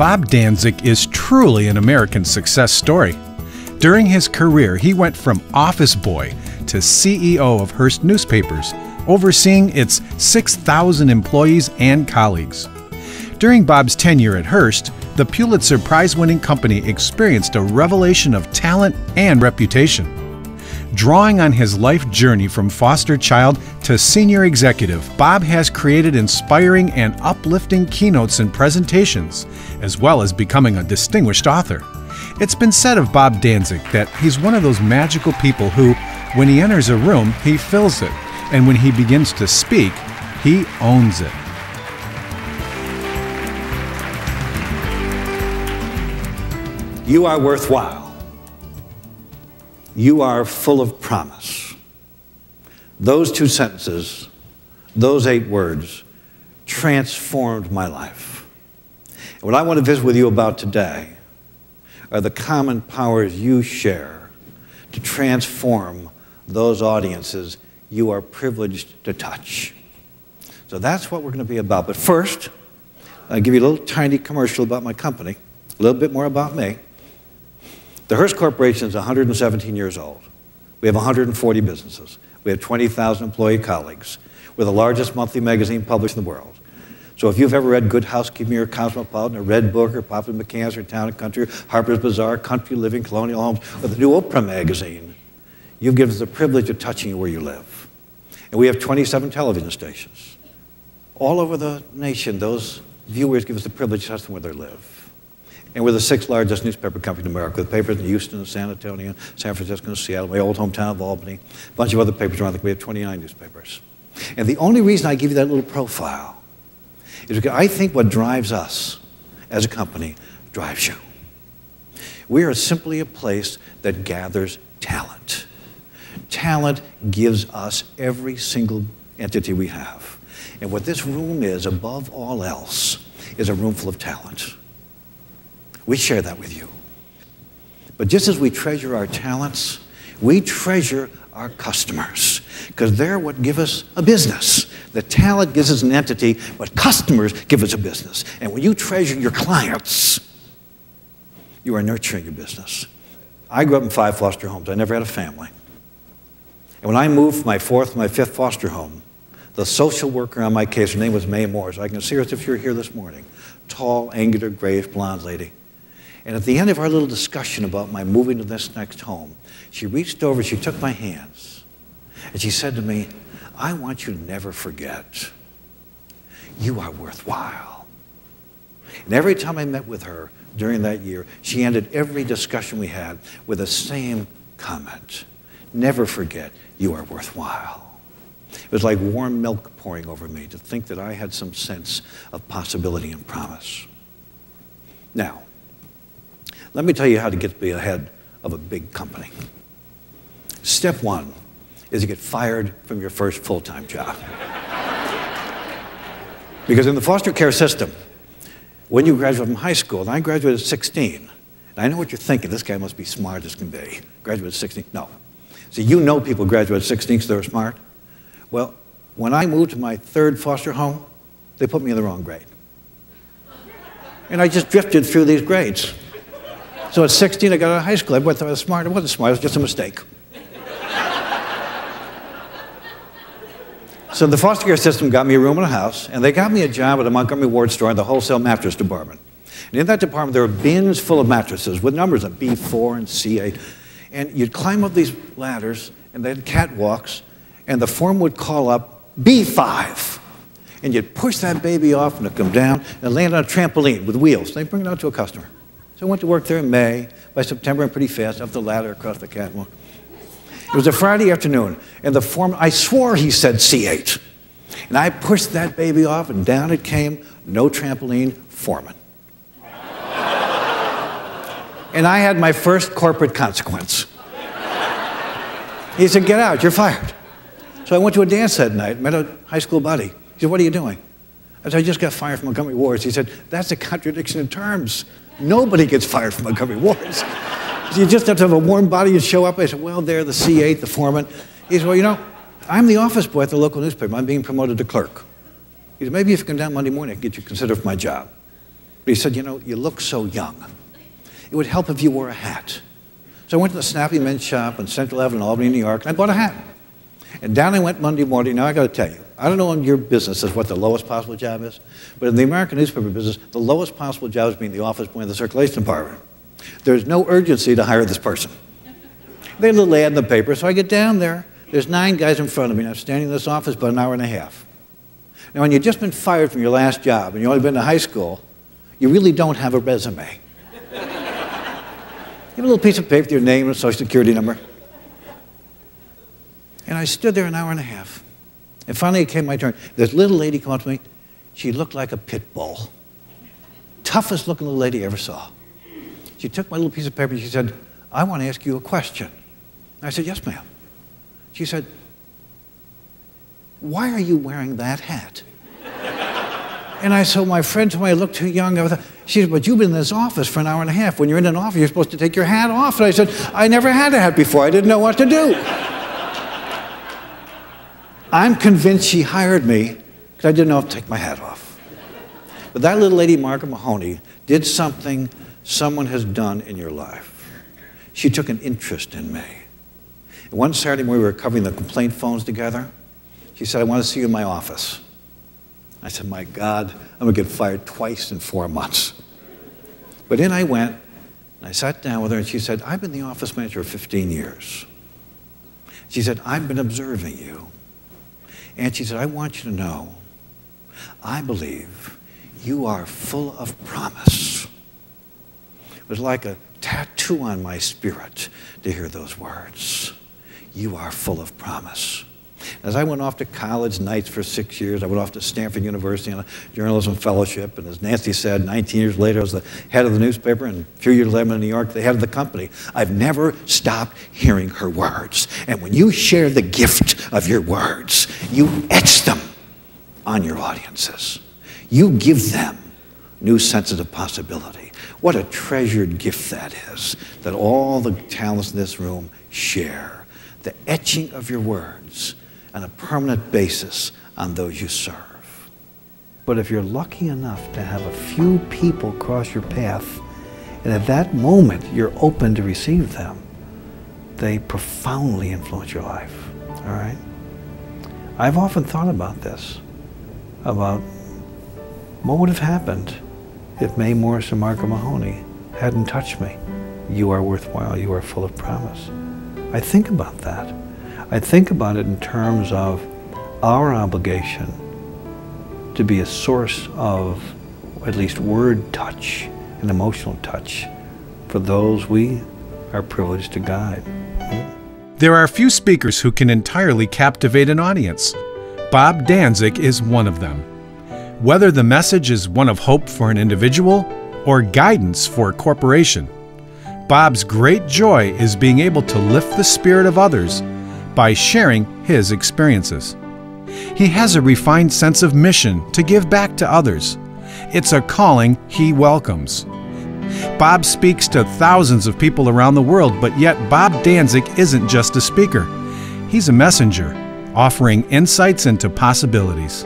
Bob Danzig is truly an American success story. During his career, he went from office boy to CEO of Hearst Newspapers, overseeing its 6,000 employees and colleagues. During Bob's tenure at Hearst, the Pulitzer Prize-winning company experienced a revelation of talent and reputation. Drawing on his life journey from foster child to senior executive, Bob has created inspiring and uplifting keynotes and presentations, as well as becoming a distinguished author. It's been said of Bob Danzig that he's one of those magical people who, when he enters a room, he fills it, and when he begins to speak, he owns it. You are worthwhile. You are full of promise. Those two sentences, those 8 words, transformed my life. And what I want to visit with you about today are the common powers you share to transform those audiences you are privileged to touch. So that's what we're going to be about. But first, I'll give you a little tiny commercial about my company, a little bit more about me. The Hearst Corporation is 117 years old. We have 140 businesses. We have 20,000 employee colleagues. We're the largest monthly magazine published in the world. So if you've ever read Good Housekeeping or Cosmopolitan or Red Book or Pop and McCann's or Town & Country, Harper's Bazaar, Country Living, Colonial Homes, or the new Oprah magazine, you've given us the privilege of touching you where you live. And we have 27 television stations. All over the nation, those viewers give us the privilege to touch them where they live. And we're the 6th largest newspaper company in America, with papers in Houston and San Antonio, San Francisco and Seattle, my old hometown of Albany, a bunch of other papers around. I think we have 29 newspapers. And the only reason I give you that little profile is because I think what drives us as a company drives you. We are simply a place that gathers talent. Talent gives us every single entity we have. And what this room is, above all else, is a room full of talent. We share that with you. But just as we treasure our talents, we treasure our customers, because they're what give us a business. The talent gives us an entity, but customers give us a business. And when you treasure your clients, you are nurturing your business. I grew up in 5 foster homes. I never had a family. And when I moved from my 4th to my 5th foster home, the social worker on my case, her name was Mae Moore, so I can see her as if you're here this morning. Tall, angular, grayish, blonde lady. And at the end of our little discussion about my moving to this next home, she reached over, she took my hands, and she said to me, I want you to never forget, you are worthwhile. And every time I met with her during that year, she ended every discussion we had with the same comment. Never forget, you are worthwhile. It was like warm milk pouring over me to think that I had some sense of possibility and promise. Now, let me tell you how to get to be ahead of a big company. Step 1 is to get fired from your first full-time job. Because in the foster care system, when you graduate from high school, and I graduated at 16, and I know what you're thinking, this guy must be smart as can be. Graduated at 16, no. See, you know people graduate at 16 because they're smart. Well, when I moved to my 3rd foster home, they put me in the wrong grade. And I just drifted through these grades. So at 16, I got out of high school. Everybody thought I was smart. I wasn't smart. It was just a mistake. So the foster care system got me a room in a house, and they got me a job at a Montgomery Ward store in the wholesale mattress department. And in that department, there were bins full of mattresses with numbers of B4 and C8. And you'd climb up these ladders, and they had catwalks, and the foreman would call up B5. And you'd push that baby off, and it'd come down, and land on a trampoline with wheels. They'd bring it out to a customer. So I went to work there in May. By September, I'm pretty fast up the ladder across the catwalk. It was a Friday afternoon, and the foreman, I swore he said C8. And I pushed that baby off, and down it came, no trampoline, foreman. And I had my first corporate consequence. He said, get out, you're fired. So I went to a dance that night, met a high school buddy. He said, what are you doing? I said, I just got fired from Montgomery Wards. He said, that's a contradiction in terms. Nobody gets fired from Montgomery Wards. You just have to have a warm body and show up. I said, well, they're the C8, the foreman. He said, well, you know, I'm the office boy at the local newspaper. I'm being promoted to clerk. He said, maybe if you come down Monday morning, I can get you considered for my job. But he said, you know, you look so young. It would help if you wore a hat. So I went to the Snappy Men's shop on Central Avenue in Albany, New York, and I bought a hat. And down I went Monday morning. Now I got to tell you, I don't know in your business is what the lowest possible job is, but in the American newspaper business, the lowest possible job is being the office boy in the circulation department. There's no urgency to hire this person. They had a little ad in the paper, so I get down there. There's 9 guys in front of me, and I'm standing in this office about an hour and a half. Now, when you've just been fired from your last job, and you've only been to high school, you really don't have a resume. You have a little piece of paper with your name and social security number. And I stood there an hour and a half. And finally it came my turn. This little lady came up to me. She looked like a pit bull. Toughest looking little lady I ever saw. She took my little piece of paper and she said, I want to ask you a question. I said, yes, ma'am. She said, why are you wearing that hat? And I said, my friend told me I looked too young. She said, but you've been in this office for an hour and a half. When you're in an office, you're supposed to take your hat off. And I said, I never had a hat before. I didn't know what to do. I'm convinced she hired me because I didn't know how to take my hat off. But that little lady, Margaret Mahoney, did something someone has done in your life. She took an interest in me. And one Saturday when we were covering the complaint phones together, she said, I want to see you in my office. I said, my God, I'm going to get fired twice in 4 months. But in I went, and I sat down with her, and she said, I've been the office manager for 15 years. She said, I've been observing you. And she said, I want you to know, I believe you are full of promise. It was like a tattoo on my spirit to hear those words. You are full of promise. As I went off to college nights for 6 years, I went off to Stanford University on a journalism fellowship, and as Nancy said, 19 years later, I was the head of the newspaper, and a few years later in New York, the head of the company. I've never stopped hearing her words. And when you share the gift of your words, you etch them on your audiences. You give them new senses of possibility. What a treasured gift that is, that all the talents in this room share. The etching of your words on a permanent basis on those you serve. But if you're lucky enough to have a few people cross your path, and at that moment you're open to receive them, they profoundly influence your life, all right? I've often thought about this, about what would have happened if Mae Morris and Margaret Mahoney hadn't touched me. You are worthwhile, you are full of promise. I think about that. I think about it in terms of our obligation to be a source of at least word touch and emotional touch for those we are privileged to guide. There are few speakers who can entirely captivate an audience. Bob Danzig is one of them. Whether the message is one of hope for an individual or guidance for a corporation, Bob's great joy is being able to lift the spirit of others by sharing his experiences. He has a refined sense of mission to give back to others. It's a calling he welcomes. Bob speaks to thousands of people around the world, but yet Bob Danzig isn't just a speaker. He's a messenger, offering insights into possibilities.